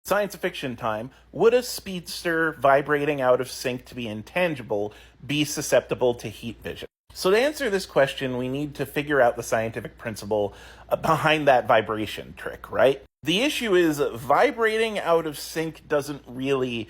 Science fiction time, would a speedster vibrating out of sync to be intangible be susceptible to heat vision? So to answer this question, we need to figure out the scientific principle behind that vibration trick, right? The issue is vibrating out of sync doesn't really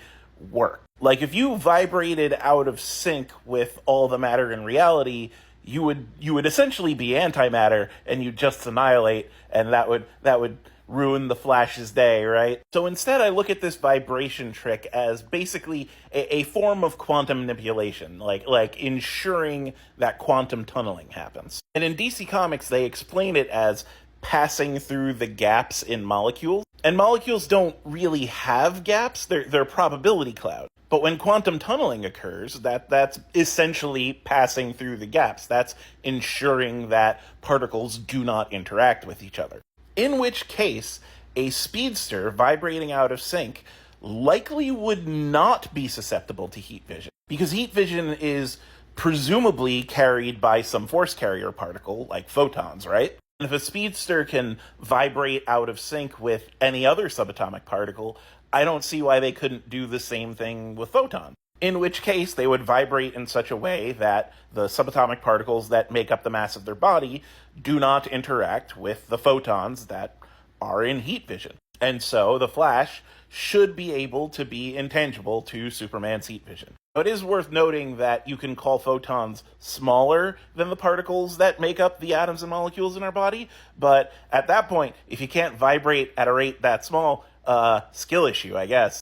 work. Like if you vibrated out of sync with all the matter in reality, you would essentially be antimatter and you'd just annihilate, and that would ruin the Flash's day, right? So instead, I look at this vibration trick as basically a form of quantum manipulation, like ensuring that quantum tunneling happens. And in DC Comics, they explain it as passing through the gaps in molecules. And molecules don't really have gaps, they're probability cloud. But when quantum tunneling occurs, that's essentially passing through the gaps. That's ensuring that particles do not interact with each other. In which case, a speedster vibrating out of sync likely would not be susceptible to heat vision, because heat vision is presumably carried by some force carrier particle, like photons, right? And if a speedster can vibrate out of sync with any other subatomic particle, I don't see why they couldn't do the same thing with photons. In which case, they would vibrate in such a way that the subatomic particles that make up the mass of their body do not interact with the photons that are in heat vision. And so the Flash should be able to be intangible to Superman's heat vision. It is worth noting that you can call photons smaller than the particles that make up the atoms and molecules in our body, but at that point, if you can't vibrate at a rate that small, skill issue, I guess.